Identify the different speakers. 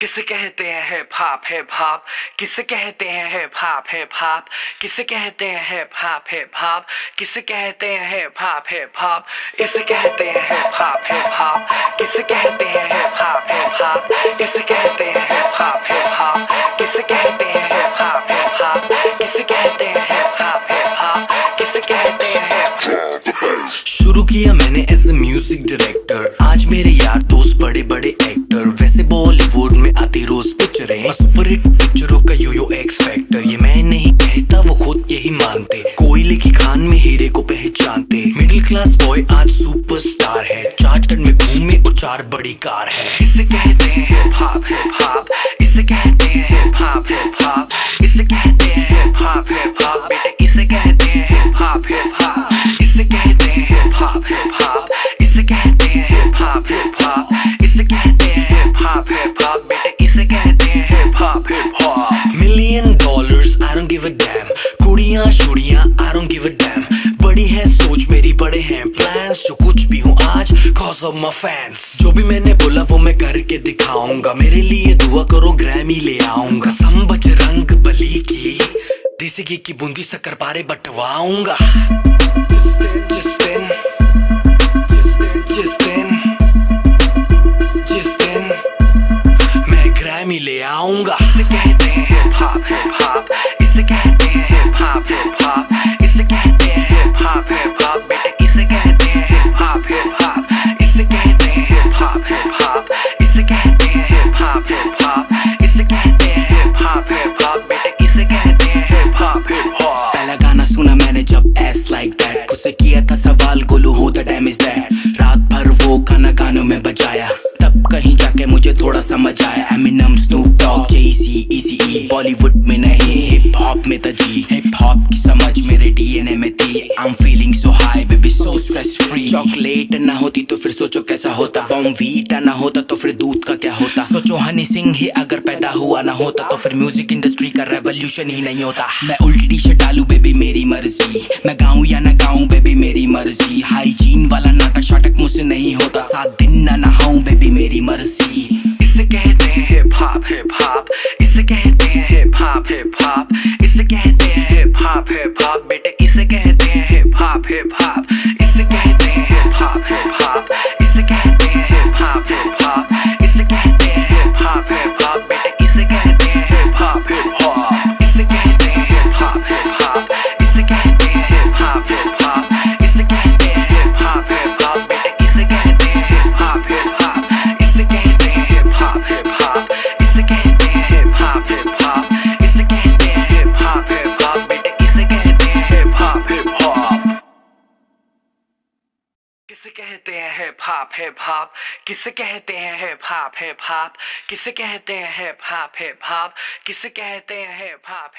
Speaker 1: किसे कहते हैं हिप हॉप हिप हॉप, किसे कहते हैं हिप हॉप हिप हॉप, किसे कहते हैं हिप हॉप हिप हॉप, किसे कहते हैं हिप हॉप हिप हॉप, इसे कहते हैं हिप हॉप हिप हॉप, किसे कहते हैं हिप हॉप हिप हॉप, इसे कहते हैं हिप हॉप हिप हॉप, किसे कहते हैं हिप हॉप हिप हॉप, किसे कहते हैं हिप हॉप हिप हॉप, किसे कहते हैं हिप। शुरू किया मैंने एज ए म्यूजिक डायरेक्टर, आज मेरे यार दोस्त बड़े बड़े एक्टर, वैसे बॉलीवुड में आती रोज पिक्चरें, सुपर हिट पिक्चरों का यो एक्स फैक्टर, ये मैं नहीं कहता वो खुद यही मानते, कोयले की खान में हीरे को पहचानते, मिडिल क्लास बॉय आज सुपरस्टार है, चार्टर्ड में घूमे और 4 बड़ी कार है, इसे कहते हैं हिप हॉप, इसे कहते हैं हिप हॉप, इसे कहते हैं हिप हॉप बेटे, इसे कहते हैं हिप हॉप, इसे कहते हैं हिप हॉप, इसे कहते हैं हिप हॉप, इसे कहते हैं हिप हॉप बेटे, इसे कहते हैं hip hop. $1 million I don't give a damn, कुड़ियां शुड़ियां I don't give a damn, बड़ी है सोच मेरी बड़े हैं प्लान्स, जो कुछ भी हूँ आज cause of my fans, जो भी मैंने बोला वो मैं करके दिखाऊंगा, मेरे लिए दुआ करो ग्रैमी ले आऊंगा, सम बजरंग बली की देसी घी की बूंदी शक्कर पारे बंटवाऊंगा, जिस दिन मैं ग्रैमी ले आऊंगा, इसे कहते हैं हिप हॉप, इसे कहते हैं हिप हॉप, इसे कहते हैं हिप हॉप बेटे, इसे कहते हैं हिप हॉप, इसे कहते हैं हिप हॉप, इसे कहते हैं हिप हॉप, इसे कहते हैं हिप हॉप बेटे, इसे कहते हैं हिप हॉप।
Speaker 2: पहला गाना सुना मैंने जब एस लाइक दैट, खुद से किया था सवाल Golu who the dam is that, रात भर वो गाना गानों में बजाया, तब कहीं जाके मुझे थोड़ा समझ आया, एमिनम स्नूप डॉग जेसी इजी, बॉलीवुड में नहीं हिप हॉप में जी, हिप हॉप की समझ मेरे डीएनए में थी, I am feeling so high baby so stress free, chocolate ना होती तो फिर सोचो कैसा होता, बॉर्नवीटा ना होता तो फिर दूध का क्या होता, सोचो हनी सिंह ही अगर पैदा हुआ ना होता तो फिर म्यूजिक इंडस्ट्री का रेवोल्यूशन ही नहीं होता, मैं उल्टी टी शर्ट डालू बेबी मेरी मर्जी, मैं गाऊं या ना गाऊं बेबी मेरी मर्जी, हाइजीन वाला नाटक शाटक मुझसे नहीं होता, 7 दिन ना नहाऊं बेबी मेरी मर्जी,
Speaker 1: इसे कहते हैं हिप हॉप, इसे कहते हैं हिप हॉप, इसे कहते हैं हिप हॉप बेटे, इसे कहते हैं हिप हॉप, इसे कहते हैं हिप हॉप, इसे कहते हैं हिप हॉप, इसे कहते हैं हिप हॉप बेटे, इसे कहते हैं हिप हॉप, इसे कहते हैं हिप हॉप, इसे कहते हैं हिप हॉप, इसे कहते हैं हिप हॉप बेटे, इसे कहते हैं हिप हॉप, इसे कहते हैं हिप हॉप, इसे कहते हैं हिप हॉप, इसे कहते हैं हिप हॉप बेटे, इसे कहते हैं हिप हॉप। किसे कहते हैं हिप हॉप, किसे कहते हैं हिप हॉप, किसे कहते हैं हिप हॉप, किसे कहते हैं हिप हॉप।